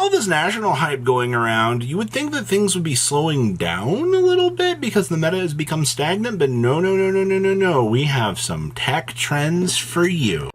all this national hype going around, you would think that things would be slowing down a little bit because the meta has become stagnant, but no, no, no, no, no, no, no. We have some tech trends for you.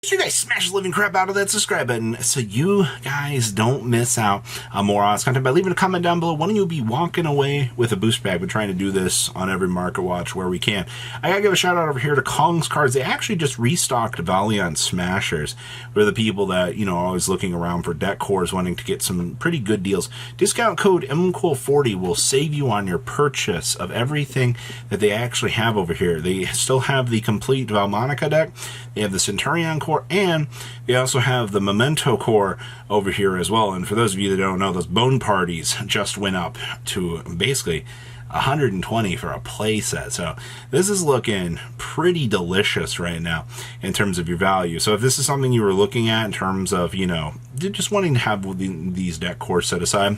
You guys smash the living crap out of that subscribe button so you guys don't miss out on more awesome content by leaving a comment down below. Why don't you be walking away with a boost bag? We're trying to do this on every Market Watch where we can. I gotta give a shout out over here to Kong's Cards. They actually just restocked Valiant Smashers for the people that, you know, are always looking around for deck cores wanting to get some pretty good deals. Discount code MQUIL40 will save you on your purchase of everything that they actually have over here. They still have the complete Valmonica deck. They have the Centurion core, and they also have the Memento core over here as well. And for those of you that don't know, those Bone Parties just went up to basically 120 for a playset. So this is looking pretty delicious right now in terms of your value. So if this is something you were looking at in terms of, you know, just wanting to have these deck cores set aside,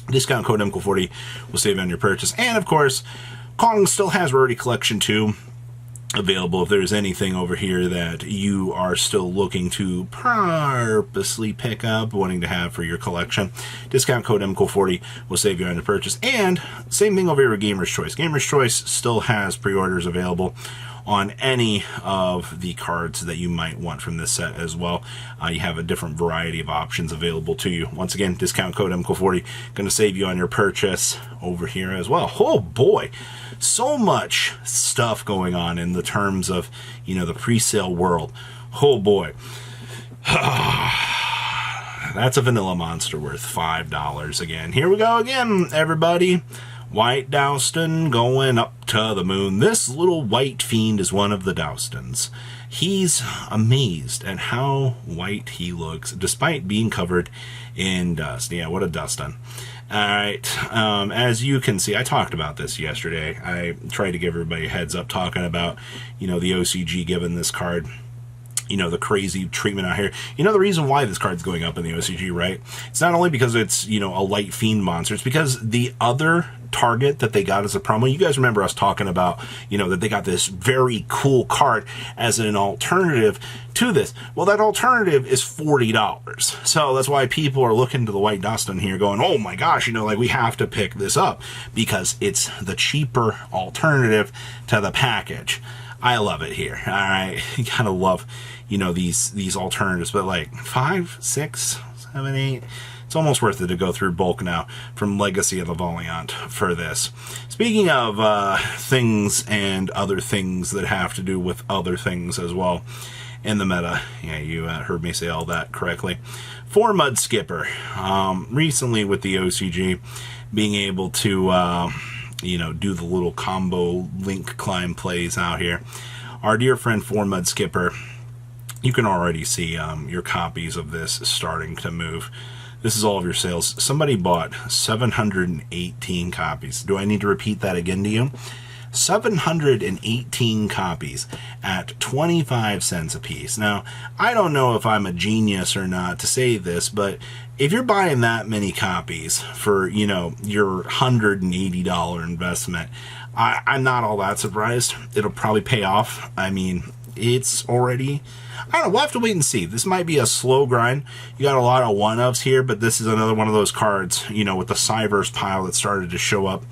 discount code MQUIL40 will save on your purchase. And of course, Kong still has Rarity Collection 2 available if there's anything over here that you are still looking to purposely pick up, wanting to have for your collection. Discount code MQUIL40 will save you on the purchase. And same thing over here with Gamer's Choice. Gamer's Choice still has pre-orders available on any of the cards that you might want from this set as well. You have a different variety of options available to you. Once again, discount code MQUIL40 going to save you on your purchase over here as well. Oh boy, so much stuff going on in the terms of, you know, the pre-sale world. Oh boy. That's a vanilla monster worth $5 again. Here we go again, everybody. White Dowston going up to the moon. This little white fiend is one of the Dowstons. He's amazed at how white he looks, despite being covered in dust. Yeah, what a Dustin. Alright, as you can see, I talked about this yesterday. I tried to give everybody a heads up talking about, you know, the OCG giving this card, you know, the crazy treatment out here. You know the reason why this card's going up in the OCG, right? It's not only because it's, you know, a light fiend monster, it's because the other target that they got as a promo, you guys remember us talking about, you know, that they got this very cool card as an alternative to this. Well, that alternative is $40. So that's why people are looking to the White Dustin here going, oh my gosh, you know, like we have to pick this up because it's the cheaper alternative to the package. I love it here. All right. You gotta love, you know, these alternatives, but like 5, 6, 7, 8, it's almost worth it to go through bulk now from Legacy of the Valiant for this. Speaking of things and other things that have to do with other things as well in the meta. Yeah, you heard me say all that correctly. For Mud Skipper, recently with the OCG being able to you know, do the little combo link climb plays out here. Our dear friend For Mud Skipper, you can already see your copies of this starting to move. This is all of your sales. Somebody bought 718 copies. Do I need to repeat that again to you? 718 copies at 25 cents a piece. Now, I don't know if I'm a genius or not to say this, but if you're buying that many copies for, you know, your $180 investment, I'm not all that surprised. It'll probably pay off. I mean, it's already, I don't know, we'll have to wait and see. This might be a slow grind. You got a lot of one-ups here, but this is another one of those cards, you know, with the Cyverse pile that started to show up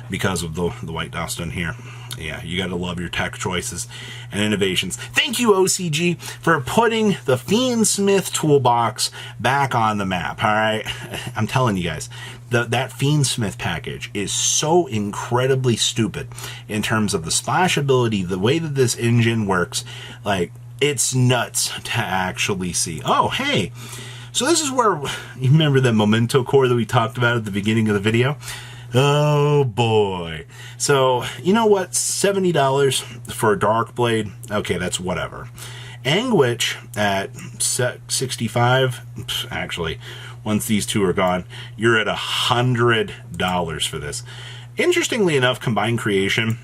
because of the White Dustin here. Yeah, you gotta love your tech choices and innovations. Thank you, OCG, for putting the Fiendsmith toolbox back on the map, alright? I'm telling you guys, that Fiendsmith package is so incredibly stupid in terms of the splashability, the way that this engine works. Like, it's nuts to actually see. Oh, hey! So this is where, you remember the Memento core that we talked about at the beginning of the video? Oh boy. So, you know what? $70 for a Darkblade. Okay, that's whatever. Anguich at 65. Actually, once these two are gone, you're at $100 for this. Interestingly enough, Combined Creation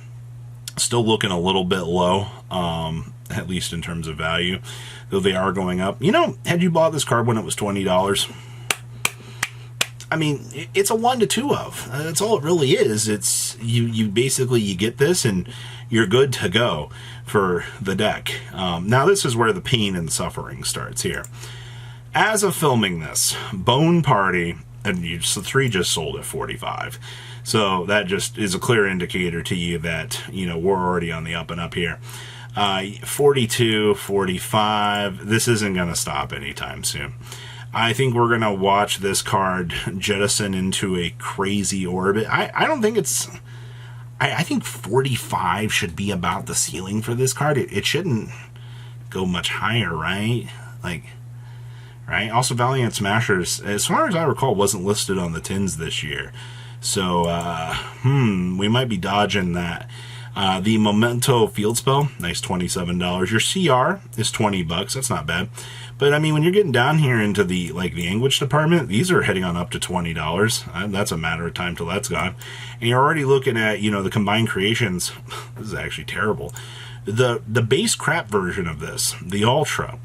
still looking a little bit low, at least in terms of value, though they are going up. You know, had you bought this card when it was $20, I mean, it's a 1 to 2 of. That's all it really is. It's you basically you get this and you're good to go for the deck. Now this is where the pain and suffering starts here. As of filming this, Bone Party and the 3 just sold at 45. So that just is a clear indicator to you that, you know, we're already on the up and up here. 42, 45, this isn't going to stop anytime soon. I think we're going to watch this card jettison into a crazy orbit. I don't think it's... I think 45 should be about the ceiling for this card. It shouldn't go much higher, right? Like, right? Also, Valiant Smashers, as far as I recall, wasn't listed on the tins this year. So, we might be dodging that. The Memento Field Spell, nice $27. Your CR is $20. That's not bad. But I mean, when you're getting down here into the Anguish department, these are heading on up to $20. That's a matter of time till that's gone. And you're already looking at, you know, the combined creations. This is actually terrible. The base crap version of this, the Ultra,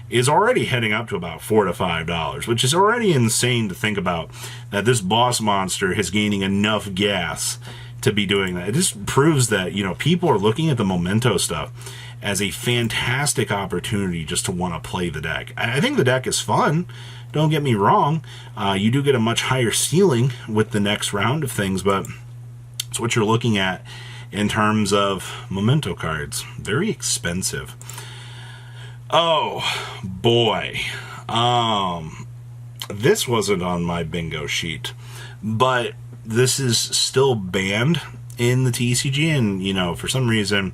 is already heading up to about $4 to $5, which is already insane to think about that this boss monster is gaining enough gas to be doing that. It just proves that, you know, people are looking at the Memento stuff as a fantastic opportunity just to want to play the deck. I think the deck is fun. Don't get me wrong. You do get a much higher ceiling with the next round of things, but it's what you're looking at in terms of Memento cards. Very expensive. Oh, boy. This wasn't on my bingo sheet, but this is still banned in the TCG, and, you know, for some reason,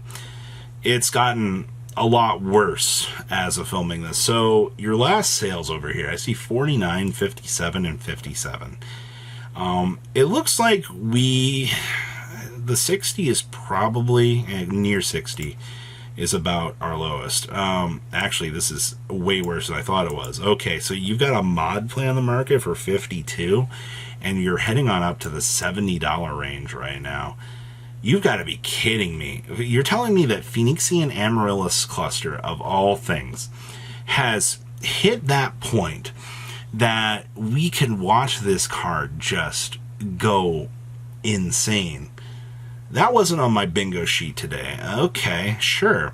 it's gotten a lot worse as of filming this. So your last sales over here, I see 49, 57, and 57. It looks like the 60 is probably near 60 is about our lowest. Actually, this is way worse than I thought it was. Okay, so you've got a mod play on the market for 52, and you're heading on up to the $70 range right now. You've got to be kidding me. You're telling me that Phoenixian Amaryllis Cluster, of all things, has hit that point that we can watch this card just go insane. That wasn't on my bingo sheet today. Okay, sure.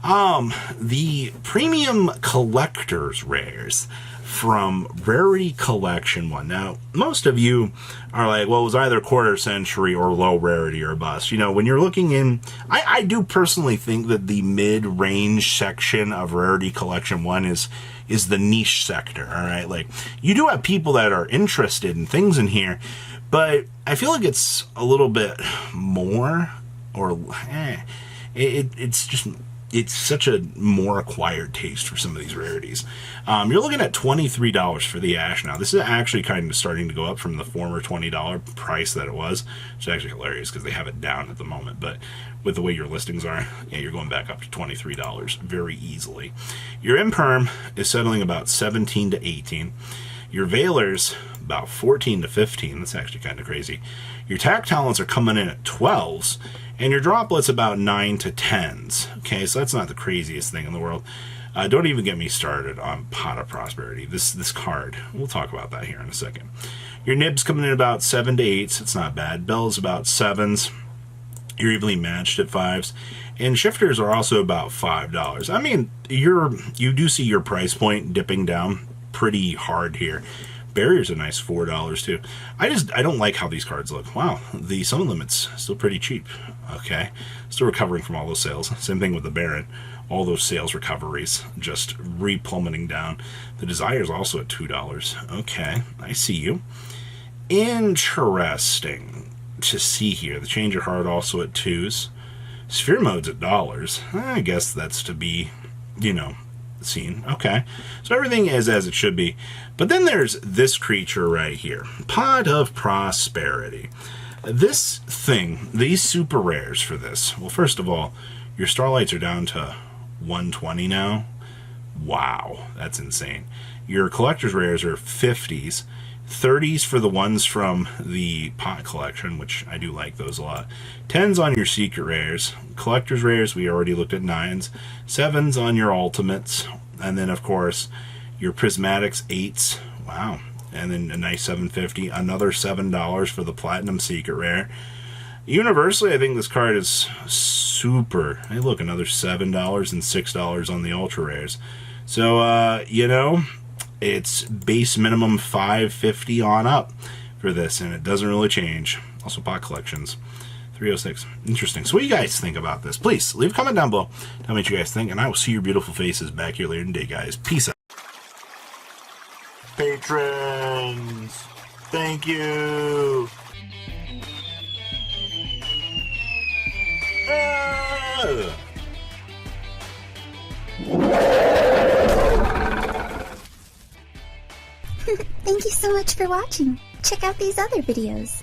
The Premium Collector's Rares from Rarity Collection 1. Now, most of you are like, well, it was either quarter century or low rarity or bust. You know, when you're looking in, I do personally think that the mid-range section of Rarity Collection 1 is the niche sector, all right? Like, you do have people that are interested in things in here, but I feel like it's a little bit more, or it's such a more acquired taste for some of these rarities. You're looking at $23 for the Ash now. This is actually kind of starting to go up from the former $20 price that it was, which is actually hilarious because they have it down at the moment. But with the way your listings are, yeah, you're going back up to $23 very easily. Your Imperm is settling about 17 to 18. Your Veilers, about 14 to 15. That's actually kind of crazy. Your Tactalons are coming in at 12s. And your Droplets about 9 to 10s. Okay, so that's not the craziest thing in the world. Don't even get me started on Pot of Prosperity. This card, we'll talk about that here in a second. Your Nibs coming in about 7 to 8s. It's not bad. Bells about 7s. You're evenly matched at 5s. And Shifters are also about $5. I mean, you do see your price point dipping down pretty hard here. Barrier's a nice $4 too. I don't like how these cards look. Wow, the Summon Limit's still pretty cheap. Okay, still recovering from all those sales. Same thing with the Baron. All those sales recoveries just re-plummeting down. The Desire's also at $2. Okay, I see you. Interesting to see here. The Change of Heart also at 2s. Sphere Mode's at dollars. I guess that's to be, you know, seen. Okay, so everything is as it should be. But then there's this creature right here, Pot of Prosperity. This thing, these super rares for this, well, first of all, your Starlights are down to 120 now. Wow, that's insane. Your Collector's Rares are 50s, 30s for the ones from the Pot collection, which I do like those a lot. 10s on your Secret Rares. Collector's Rares, we already looked at 9s. 7s on your Ultimates. And then, of course, your Prismatics 8s. Wow. And then a nice 750, another $7 for the Platinum Secret Rare. Universally, I think this card is super. Hey, look, another $7 and $6 on the Ultra Rares. So, you know, it's base minimum $5.50 on up for this, and it doesn't really change. Also, pot collections. 306. Interesting. So what do you guys think about this? Please, leave a comment down below. Tell me what you guys think, and I will see your beautiful faces back here later in the day, guys. Peace out. Patrons, thank you. Thank you so much for watching. Check out these other videos.